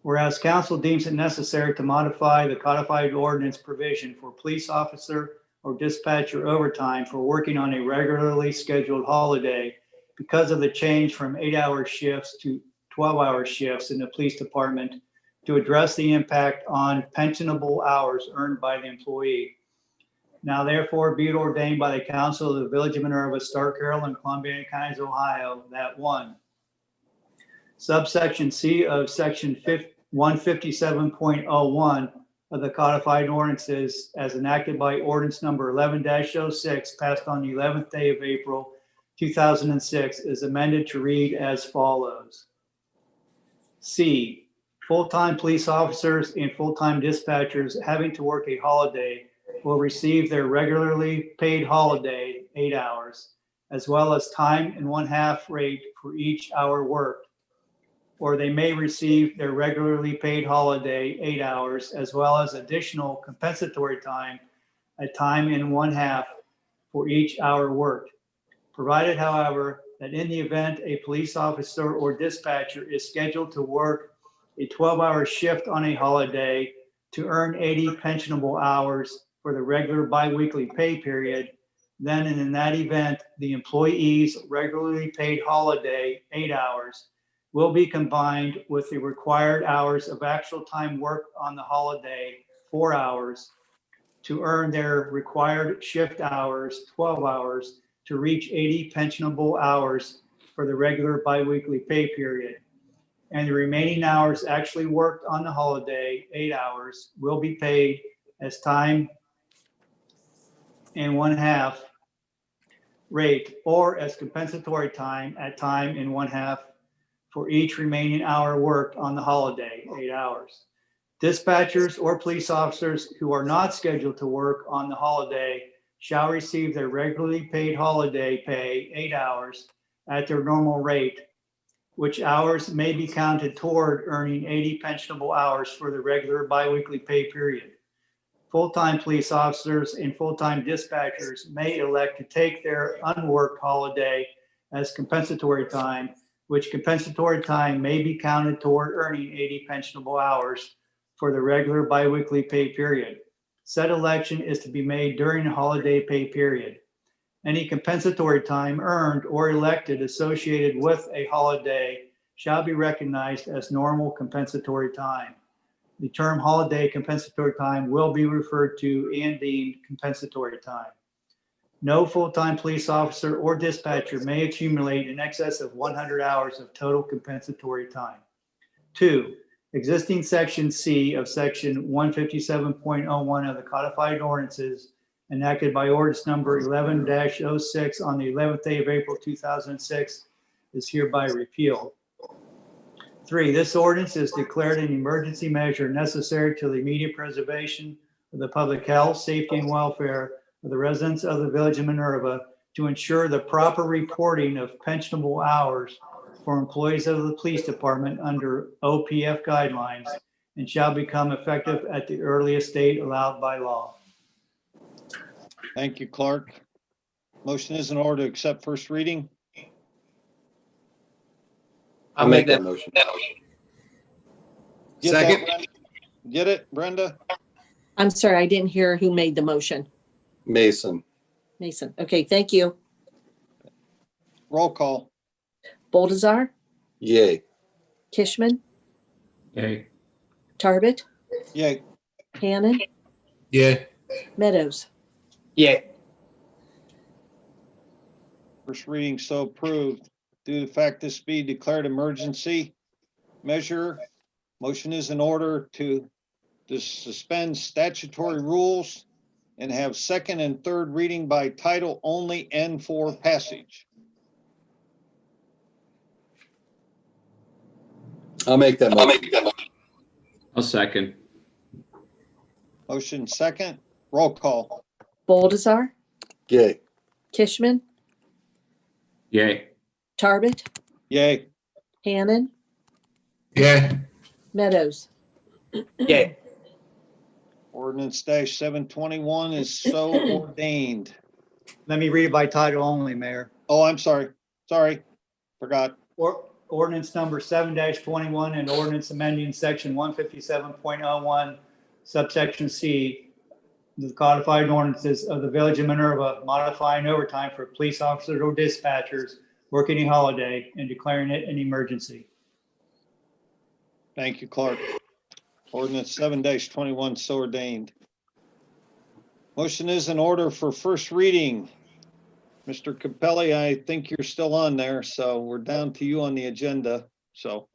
Whereas council deems it necessary to modify the codified ordinance provision for police officer or dispatcher overtime for working on a regularly scheduled holiday because of the change from 8-hour shifts to 12-hour shifts in the police department to address the impact on pensionable hours earned by the employee. Now therefore be it ordained by the council of the Village of Minerva, Stark, Carroll, and Columbiana Counties, Ohio, that 1, subsection C of section 157.01 of the codified ordinances as enacted by ordinance number 11-06 passed on the 11th day of April 2006 is amended to read as follows. C, full-time police officers and full-time dispatchers having to work a holiday will receive their regularly paid holiday 8 hours, as well as time and 1/2 rate for each hour worked. Or they may receive their regularly paid holiday 8 hours, as well as additional compensatory time at time and 1/2 for each hour worked. Provided, however, that in the event a police officer or dispatcher is scheduled to work a 12-hour shift on a holiday to earn 80 pensionable hours for the regular biweekly pay period, then and in that event, the employee's regularly paid holiday 8 hours will be combined with the required hours of actual time worked on the holiday, 4 hours, to earn their required shift hours, 12 hours, to reach 80 pensionable hours for the regular biweekly pay period. and the remaining hours actually worked on the holiday, 8 hours, will be paid as time and 1/2 rate or as compensatory time at time and 1/2 for each remaining hour worked on the holiday, 8 hours. Dispatchers or police officers who are not scheduled to work on the holiday shall receive their regularly paid holiday pay, 8 hours, at their normal rate, which hours may be counted toward earning 80 pensionable hours for the regular biweekly pay period. Full-time police officers and full-time dispatchers may elect to take their unworked holiday as compensatory time, which compensatory time may be counted toward earning 80 pensionable hours for the regular biweekly pay period. Said election is to be made during the holiday pay period. Any compensatory time earned or elected associated with a holiday shall be recognized as normal compensatory time. The term holiday compensatory time will be referred to and deemed compensatory time. No full-time police officer or dispatcher may accumulate in excess of 100 hours of total compensatory time. 2, existing section C of section 157.01 of the codified ordinances enacted by ordinance number 11-06 on the 11th day of April 2006 is hereby repealed. 3, this ordinance is declared an emergency measure necessary to the immediate preservation of the public health, safety, and welfare of the residents of the village of Minerva to ensure the proper reporting of pensionable hours for employees of the police department under OPF guidelines and shall become effective at the earliest date allowed by law. Thank you, Clark. Motion is in order to accept first reading. I'll make that. motion. Get that, Second. Brenda? Get it, Brenda? I'm sorry, I didn't hear who made the motion. Mason. Mason. Okay, thank you. Roll call. Boldazar, Yay. Kishman, Yay. Tarbit, Yay. Hannon, Yeah. Meadows. Yeah. First reading so approved. Due to the fact this be declared emergency measure, motion is in order to suspend statutory rules and have second and third reading by title only and for passage. I'll make that motion. I'll second. Motion second. Roll call. Boldazar, Yay. Kishman, Yay. Tarbit, Yay. Hannon, Yeah. Meadows. Yeah. Ordinance -721 is so ordained. Let me read it by title only, Mayor. Oh, I'm sorry. Sorry. Forgot. Ordinance number 7-21 and ordinance amending section 157.01 subsection C, the codified ordinances of the village of Minerva, modifying overtime for police officers or dispatchers working a holiday and declaring it an emergency. Thank you, Clark. Ordinance 7-21 so ordained. Motion is in order for first reading. Mr. Capelli, I think you're still on there, so we're down to you on the agenda, so.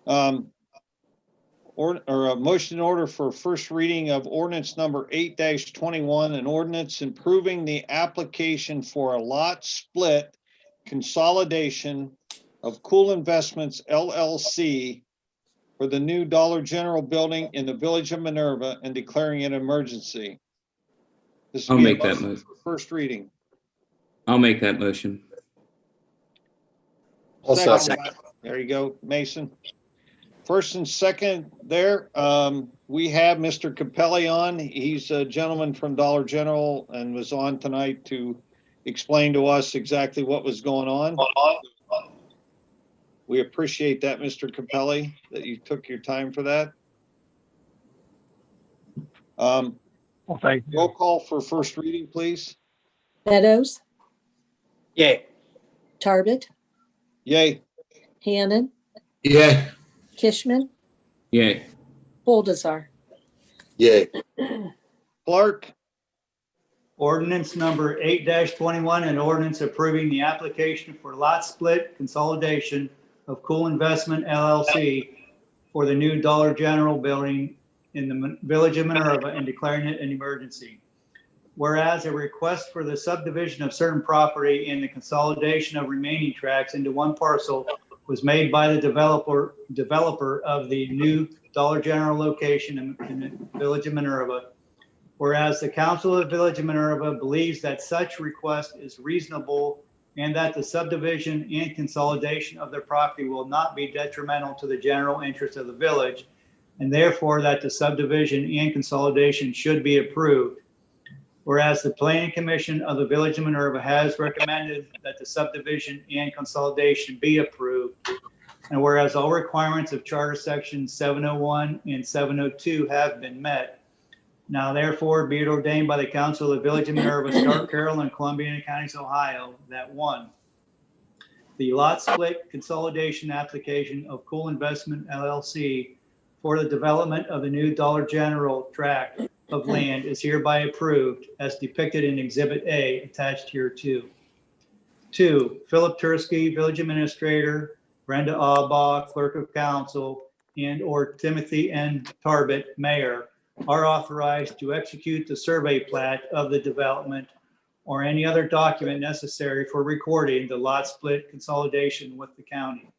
Or a motion in order for first reading of ordinance number 8-21, an ordinance improving the application for a lot split consolidation of Cool Investments LLC for the new Dollar General building in the village of Minerva and declaring an emergency. This I'll will be a make that motion motion. for first reading. I'll make that motion. I'll second. There you go, Mason. First and second there, we have Mr. Capelli on. He's a gentleman from Dollar General and was on tonight to explain to us exactly what was going on. We appreciate that, Mr. Capelli, that you took your time for that. Well, thank you. Roll call for first reading, please. Meadows, Yeah. Tarbit, Yay. Hannon, Yeah. Kishman, Yay. Boldazar. Yay. Clark. Ordinance number 8-21, an ordinance approving the application for lot split consolidation of Cool Investment LLC for the new Dollar General building in the Village of Minerva and declaring it an emergency. Whereas a request for the subdivision of certain property and the consolidation of remaining tracts into one parcel was made by the developer of the new Dollar General location in the Village of Minerva. Whereas the Council of the Village of Minerva believes that such request is reasonable and that the subdivision and consolidation of their property will not be detrimental to the general interest of the village, and therefore that the subdivision and consolidation should be approved. Whereas the Planning Commission of the Village of Minerva has recommended that the subdivision and consolidation be approved. And whereas all requirements of Charter Section 701 and 702 have been met, now therefore be it ordained by the Council of the Village of Minerva, Stark, Carroll, and Columbiana Counties, Ohio, that 1, the lot split consolidation application of Cool Investment LLC for the development of the new Dollar General tract of land is hereby approved as depicted in Exhibit A attached here too. 2, Philip Tursky, Village Administrator, Brenda Albaugh, Clerk of Council, and or Timothy N. Tarbett, Mayor, are authorized to execute the survey plat of the development or any other document necessary for recording the lot split consolidation with the county.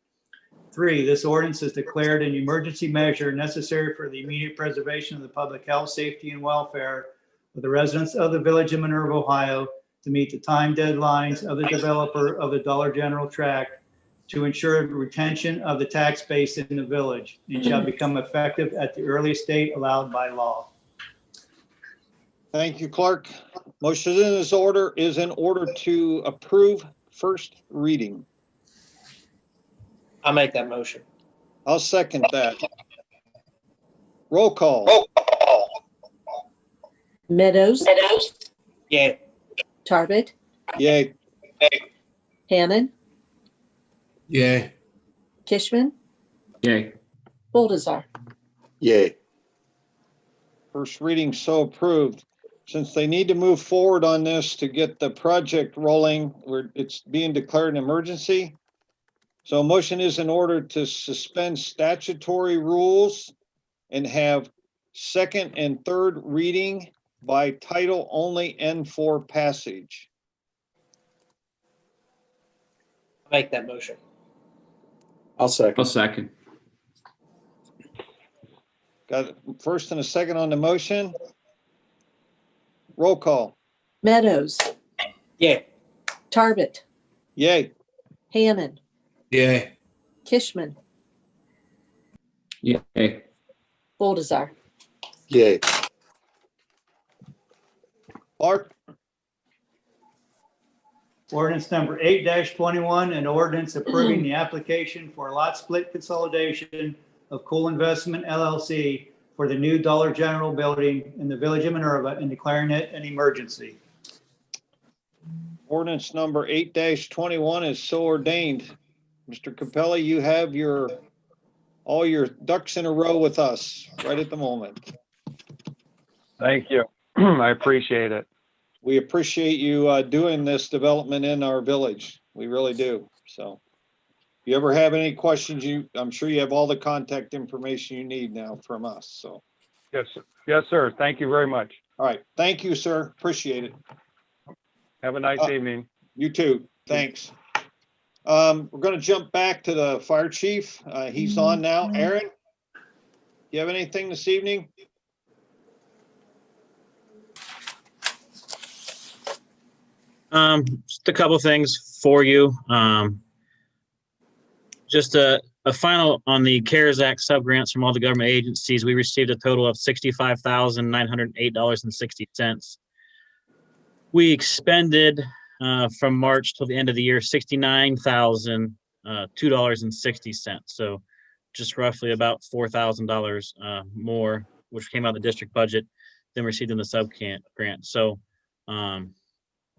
3, this ordinance is declared an emergency measure necessary for the immediate preservation of the public health, safety, and welfare of the residents of the Village of Minerva, Ohio, to meet the time deadlines of the developer of the Dollar General tract to ensure retention of the tax base in the village, and shall become effective at the earliest date allowed by law. Thank you, Clark. Motion in this order is in order to approve first reading. I'll make that motion. I'll second that. Roll call. Meadows, Yeah. Tarbett, Yay. Hannon, Yay. Kishman, Yay. Boldazar. Yay. First reading so approved. Since they need to move forward on this to get the project rolling, where it's being declared an emergency. So a motion is in order to suspend statutory rules and have second and third reading by title only and for passage. I'll make that motion. I'll second. I'll second. Got a first and a second on the motion. Roll call. Meadows, Yeah. Tarbett, Yay. Hannon, Yay. Kishman, Yay. Boldazar. Yay. Clark. Ordinance number 8-21, an ordinance approving the application for lot split consolidation of Cool Investment LLC for the new Dollar General building in the Village of Minerva and declaring it an emergency. Ordinance number 8-21 is so ordained. Mr. Capelli, you have all your ducks in a row with us right at the moment. Thank you. I appreciate it. We appreciate you doing this development in our village. We really do. So if you ever have any questions, I'm sure you have all the contact information you need now from us. So. Yes, sir. Yes, sir. Thank you very much. All right. Thank you, sir. Appreciate it. Have a nice evening. You too. Thanks. We're going to jump back to the fire chief. He's on now. Aaron, do you have anything this evening? Just a couple things for you. Just a final on the CARES Act subgrants from all the government agencies. We received a total of $65,908.60. We expended from March till the end of the year $69,002.60. So just roughly about $4,000 more, which came out of the district budget than received in the subgrant. So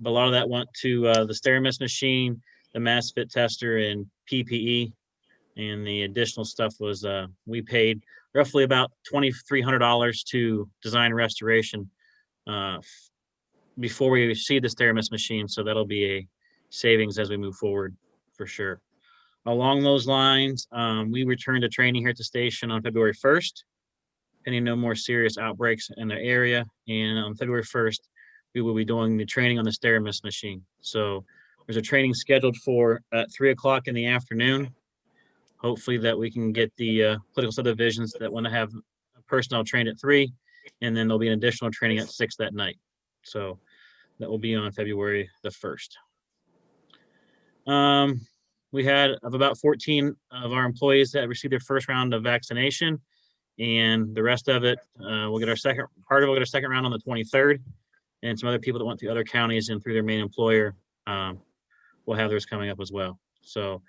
but a lot of that went to the SteraMist machine, the mass fit tester, and PPE. And the additional stuff was we paid roughly about $2,300 to design restoration before we received the SteraMist machine. So that'll be a savings as we move forward for sure. Along those lines, we returned to training here at the station on February 1st, pending no more serious outbreaks in the area. And on February 1st, we will be doing the training on the SteraMist machine. So there's a training scheduled for at 3 o'clock in the afternoon. Hopefully that we can get the political subdivisions that want to have personnel trained at 3, and then there'll be an additional training at 6 that night. So that will be on February the 1st. We had about 14 of our employees that received their first round of vaccination, and the rest of it, we'll get our second round on the 23rd, and some other people that went through other counties and through their main employer will have theirs coming up as well. So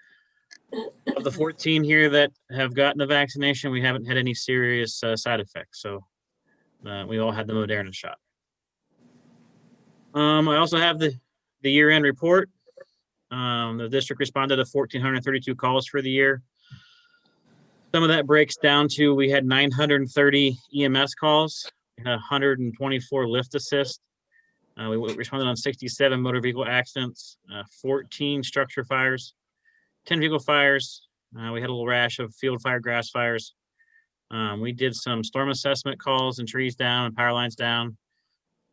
of the 14 here that have gotten the vaccination, we haven't had any serious side effects. So we all had the Moderna shot. I also have the year-end report. The district responded to 1,432 calls for the year. Some of that breaks down to we had 930 EMS calls, 124 lift assist. We responded on 67 motor vehicle accidents, 14 structure fires, 10 vehicle fires. We had a little rash of field fire, grass fires. We did some storm assessment calls and trees down and power lines down.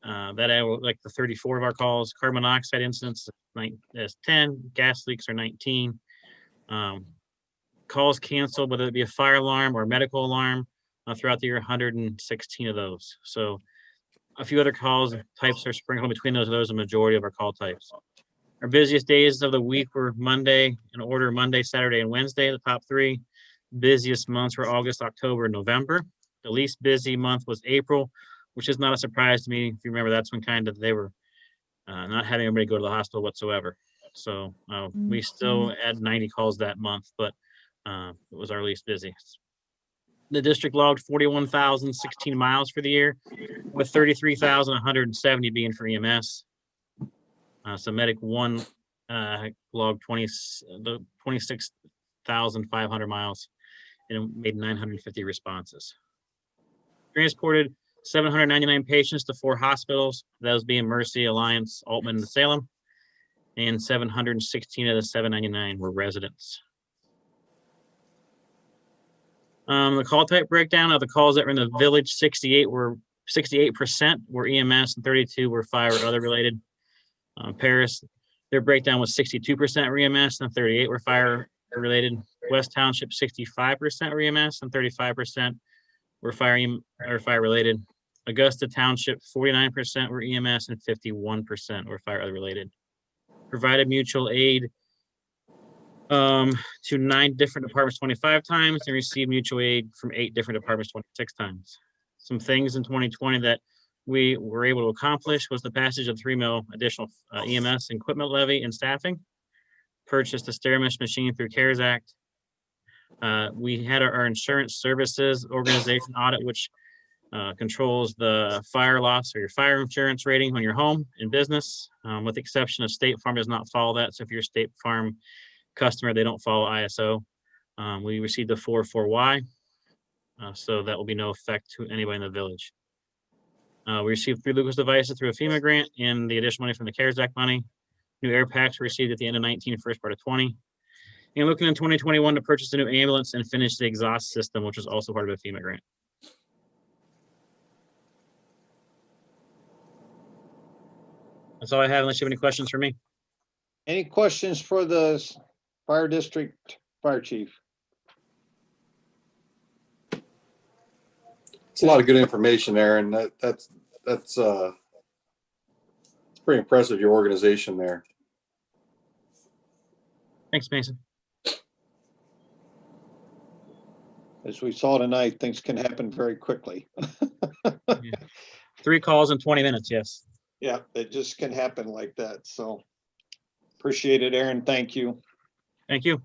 That like the 34 of our calls. Carbon monoxide incidents is 10, gas leaks are 19. Calls canceled, whether it be a fire alarm or a medical alarm, throughout the year, 116 of those. So a few other calls types are sprinkled between those. Those are the majority of our call types. Our busiest days of the week were Monday, in order Monday, Saturday, and Wednesday, the top 3. Busiest months were August, October, and November. The least busy month was April, which is not a surprise to me. If you remember, that's when kind of they were not having everybody go to the hospital whatsoever. So we still had 90 calls that month, but it was our least busy. The district logged 41,016 miles for the year, with 33,170 being for EMS. So Medic 1 logged 26,500 miles and made 950 responses. Transported 799 patients to 4 hospitals, those being Mercy, Alliance, Altman, and Salem, and 716 of the 799 were residents. The call type breakdown of the calls that were in the village, 68% were EMS and 32 were fire or other related. Paris, their breakdown was 62% were EMS and 38 were fire related. West Township, 65% were EMS and 35% were fire related. Augusta Township, 49% were EMS and 51% were fire other related. Provided mutual aid to 9 different departments 25 times and received mutual aid from 8 different departments 26 times. Some things in 2020 that we were able to accomplish was the passage of $3 million additional EMS equipment levy and staffing, purchased a SteraMist machine through CARES Act. We had our insurance services organization audit, which controls the fire loss or your fire insurance rating on your home and business, with the exception of State Farm does not follow that. So if you're a State Farm customer, they don't follow ISO. We received the 44Y, so that will be no effect to anybody in the village. We received 3 Lucas devices through a FEMA grant and the additional money from the CARES Act money. New air packs were received at the end of 19, first part of 20. And looking in 2021 to purchase a new ambulance and finish the exhaust system, which was also part of a FEMA grant. That's all I have, unless you have any questions for me. Any questions for the fire district fire chief? It's a lot of good information there, and that's it's pretty impressive, your organization there. Thanks, Mason. As we saw tonight, things can happen very quickly. Yeah. 3 calls in 20 minutes, yes. Yeah, it just can happen like that. So appreciate it, Aaron. Thank you. Thank you.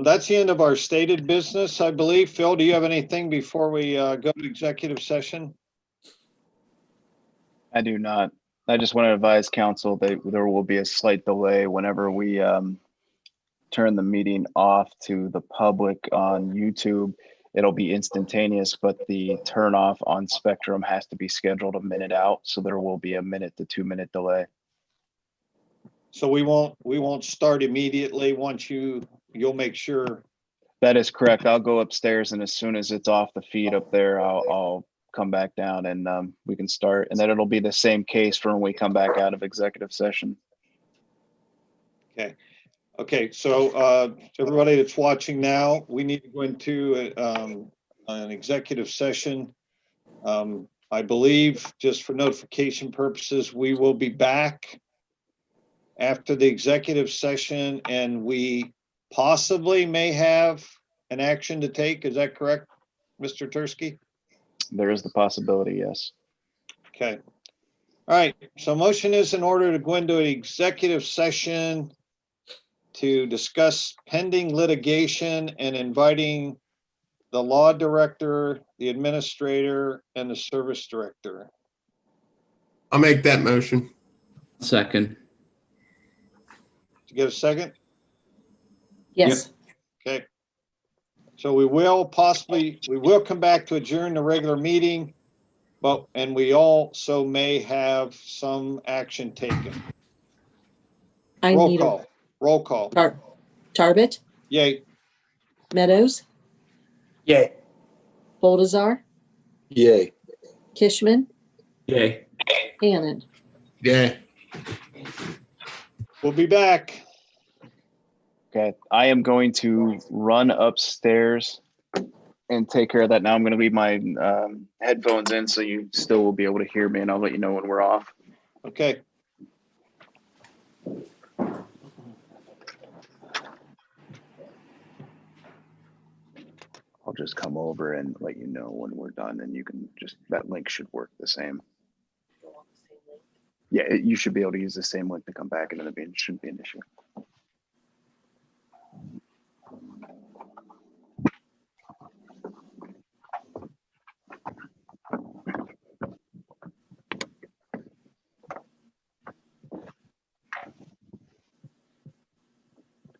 That's the end of our stated business, I believe. Phil, do you have anything before we go to executive session? I do not. I just want to advise council that there will be a slight delay whenever we turn the meeting off to the public on YouTube. It'll be instantaneous, but the turn off on Spectrum has to be scheduled a minute out. So there will be a 1 to 2 minute delay. So we won't start immediately once you you'll make sure. That is correct. I'll go upstairs, and as soon as it's off the feed up there, I'll come back down and we can start. And then it'll be the same case for when we come back out of executive session. Okay, so everybody that's watching now, we need to go into an executive session. I believe, just for notification purposes, we will be back after the executive session, and we possibly may have an action to take. Is that correct, Mr. Tursky? There is the possibility, yes. Okay. All right, so motion is in order to go into an executive session to discuss pending litigation and inviting the law director, the administrator, and the service director. I'll make that motion. Second. To get a second? Yes. Okay. So we will come back to adjourn the regular meeting, and we also may have some action taken. I Roll need call. Roll call. Tarbit, Yay. Meadows, Yay. Boldazar, Yay. Kishman, Yay. Hannon. Yay. We'll be back. Okay, I am going to run upstairs and take care of that. Now I'm going to leave my headphones in so you still will be able to hear me, and I'll let you know when we're off. Okay. I'll just come over and let you know when we're done, and you can that link should work the same. Yeah, you should be able to use the same link to come back, and it shouldn't be an issue.